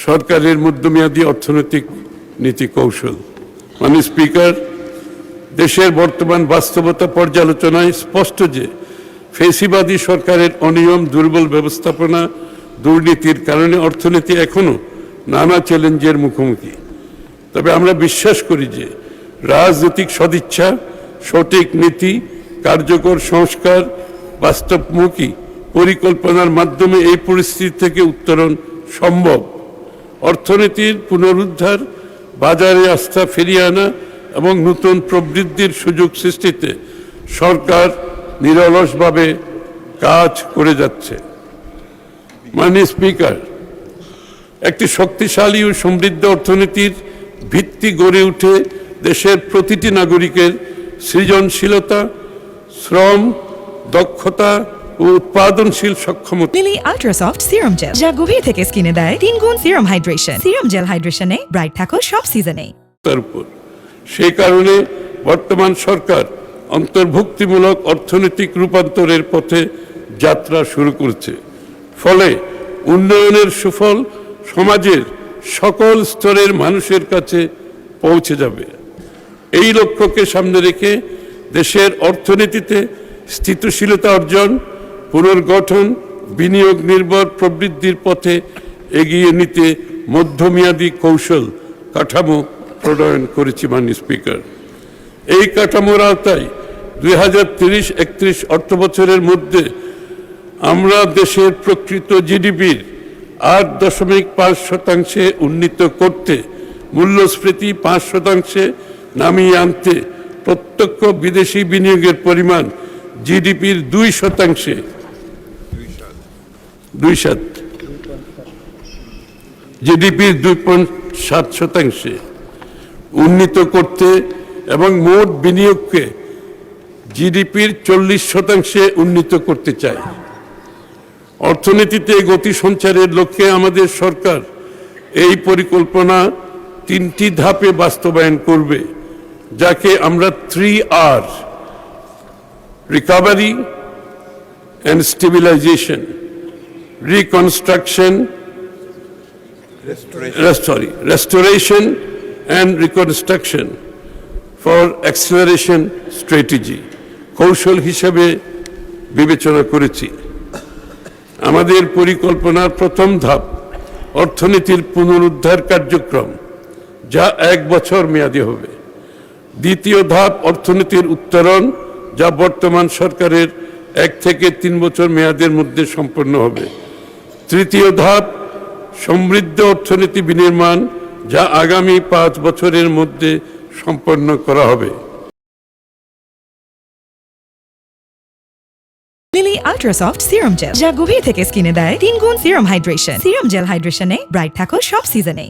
সরকারের মধ্যমেয়াদী অর্থনৈতিক নীতি কৌশল। মাননীয় স্পিকার, দেশের বর্তমান বাস্তবতা পর্যালোচনায় স্পষ্ট যে ফেসিবাদী সরকারের অনিয়ম, দুর্বল ব্যবস্থাপনা, দুর্নীতির কারণে অর্থনীতি এখনো নানা চ্যালেঞ্জের মুখোমুখি। তবে আমরা বিশ্বাস করি যে রাজনৈতিক সদিচ্ছা, সঠিক নীতি, কার্যকর সংস্কার, বাস্তবমুখী পরিকল্পনার মাধ্যমে এই পরিস্থিতি থেকে উত্তরণ সম্ভব। অর্থনীতির পুনরুদ্ধার, বাজারে আস্থা ফিরিয়ে আনা এবং নতুন প্রবৃদ্ধির সুযোগ সৃষ্টিতে সরকার নিরলসভাবে কাজ করে যাচ্ছে। মাননীয় স্পিকার, একটি শক্তিশালী ও সমৃদ্ধ অর্থনীতির ভিত্তি গড়ে উঠে দেশের প্রতিটি নাগরিকের সৃজনশীলতা, শ্রম, দক্ষতা ও উৎপাদনশীল সক্ষমতা। Lily ultra soft serum gel, যা গভীর থেকে স্কিনে দেয় 3 গুণ সিরাম হাইড্রেশন। সিরাম জেল হাইড্রেশনে ব্রাইট থাকো সব সিজনে। তার উপর সেই কারণে বর্তমান সরকার অন্তর্ভুক্তিমূলক অর্থনৈতিক রূপান্তরের পথে যাত্রা শুরু করেছে। ফলে উন্নয়নের সুফল সমাজের সকল স্তরের মানুষের কাছে পৌঁছে যাবে। এই লক্ষ্যকে সামনে রেখে দেশের অর্থনীতিতে স্থিতিশীলতা অর্জন, পুনর্গঠন, বিনিয়োগ নির্ভর প্রবৃদ্ধির পথে এগিয়ে নিতে মধ্যমেয়াদী কৌশল কাঠামো প্রণয়ন করেছি। মাননীয় স্পিকার, এই কাঠামোর আওতায় 2030-31 অর্থবছরের মধ্যে আমরা দেশের প্রকৃত জিডিপির 8.5% উন্নীত করতে, মূল্যস্ফীতি 5% নামিয়ে আনতে, প্রত্যক্ষ বিদেশি বিনিয়োগের পরিমাণ জিডিপির 2%, জিডিপির 2.7% উন্নীত করতে এবং মোট বিনিয়োগকে জিডিপির 40% উন্নীত করতে চাই। অর্থনীতিতে গতি সঞ্চারের লক্ষ্যে আমাদের সরকার এই পরিকল্পনা 3টি ধাপে বাস্তবায়ন করবে, যাকে আমরা 3R, recovery and stabilisation, restoration and reconstruction for acceleration strategy কৌশল হিসেবে বিবেচনা করেছি। আমাদের পরিকল্পনার প্রথম ধাপ অর্থনীতির পুনরুদ্ধার কার্যক্রম, যা 1 বছর মেয়াদী হবে। দ্বিতীয় ধাপ অর্থনীতির উত্তরণ, যা বর্তমান সরকারের 1 থেকে 3 বছর মেয়াদের মধ্যে সম্পন্ন হবে। তৃতীয় ধাপ সমৃদ্ধ অর্থনীতি বিনির্মাণ, যা আগামী 5 বছরের মধ্যে সম্পন্ন করা হবে। Lily ultra soft serum gel, যা গভীর থেকে স্কিনে দেয় 3 গুণ সিরাম হাইড্রেশন। সিরাম জেল হাইড্রেশনে ব্রাইট থাকো সব সিজনে।